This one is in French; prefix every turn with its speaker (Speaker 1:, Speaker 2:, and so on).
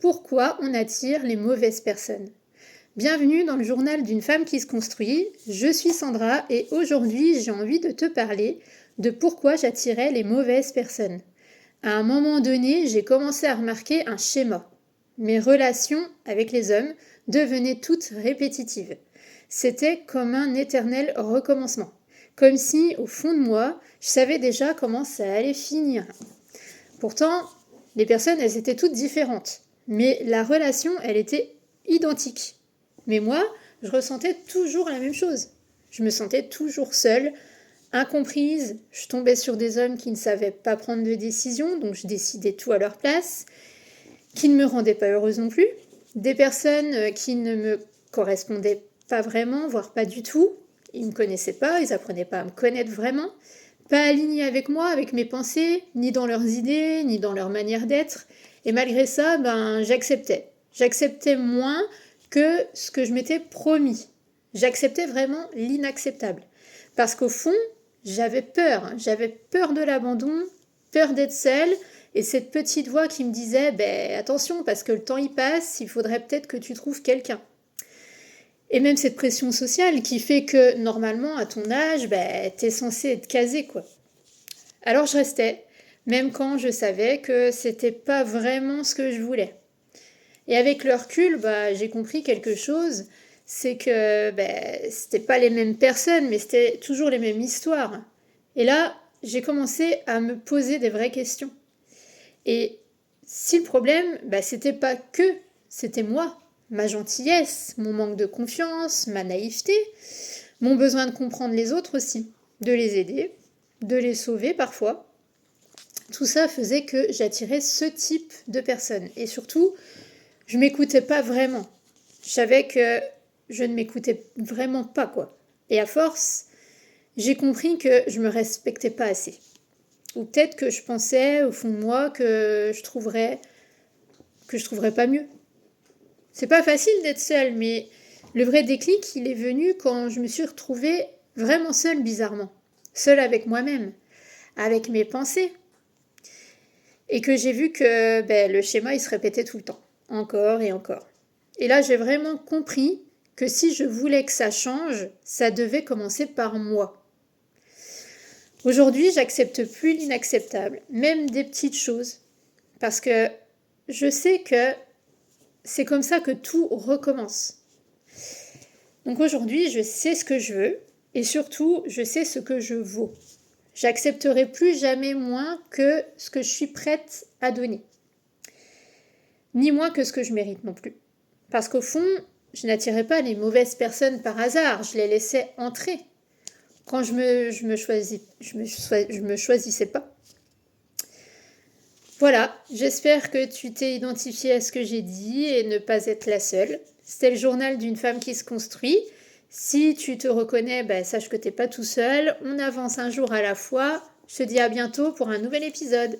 Speaker 1: Pourquoi on attire les mauvaises personnes? Bienvenue dans le journal d'une femme qui se construit. Je suis Sandra et aujourd'hui j'ai envie de te parler de pourquoi j'attirais les mauvaises personnes. À un moment donné, j'ai commencé à remarquer un schéma. Mes relations avec les hommes devenaient toutes répétitives. C'était comme un éternel recommencement. Comme si, au fond de moi, je savais déjà comment ça allait finir. Pourtant, les personnes, elles étaient toutes différentes. Mais la relation, elle était identique. Mais moi, je ressentais toujours la même chose. Je me sentais toujours seule, incomprise. Je tombais sur des hommes qui ne savaient pas prendre de décision, donc je décidais tout à leur place, qui ne me rendaient pas heureuse non plus. Des personnes qui ne me correspondaient pas vraiment, voire pas du tout. Ils ne me connaissaient pas, ils apprenaient pas à me connaître vraiment. Pas alignés avec moi, avec mes pensées, ni dans leurs idées, ni dans leur manière d'être. Et malgré ça, j'acceptais. J'acceptais moins que ce que je m'étais promis. J'acceptais vraiment l'inacceptable. Parce qu'au fond, j'avais peur. J'avais peur de l'abandon, peur d'être seule. Et cette petite voix qui me disait, attention, parce que le temps y passe, il faudrait peut-être que tu trouves quelqu'un. Et même cette pression sociale qui fait que, normalement, à ton âge, t'es censé être casé, quoi. Alors je restais, même quand je savais que c'était pas vraiment ce que je voulais. Et avec le recul, j'ai compris quelque chose, c'est que c'était pas les mêmes personnes, mais c'était toujours les mêmes histoires. Et là, j'ai commencé à me poser des vraies questions. Et si le problème, c'était pas que, c'était moi, ma gentillesse, mon manque de confiance, ma naïveté, mon besoin de comprendre les autres aussi, de les aider, de les sauver parfois. Tout ça faisait que j'attirais ce type de personnes. Et surtout, je m'écoutais pas vraiment. Je savais que je ne m'écoutais vraiment pas, quoi. Et à force, j'ai compris que je me respectais pas assez. Ou peut-être que je pensais au fond de moi que je trouverais pas mieux. C'est pas facile d'être seule, mais le vrai déclic, il est venu quand je me suis retrouvée vraiment seule, bizarrement. Seule avec moi-même, avec mes pensées. Et que j'ai vu que le schéma, il se répétait tout le temps. Encore et encore. Et là, j'ai vraiment compris que si je voulais que ça change, ça devait commencer par moi. Aujourd'hui, j'accepte plus l'inacceptable, même des petites choses. Parce que je sais que c'est comme ça que tout recommence. Donc aujourd'hui, je sais ce que je veux et surtout, je sais ce que je vaux. J'accepterai plus jamais moins que ce que je suis prête à donner. Ni moins que ce que je mérite non plus. Parce qu'au fond, je n'attirais pas les mauvaises personnes par hasard, je les laissais entrer. Quand je me choisissais pas. Voilà, j'espère que tu t'es identifié à ce que j'ai dit et ne pas être la seule. C'était le journal d'une femme qui se construit. Si tu te reconnais, sache que t'es pas tout seul. On avance un jour à la fois. Je te dis à bientôt pour un nouvel épisode.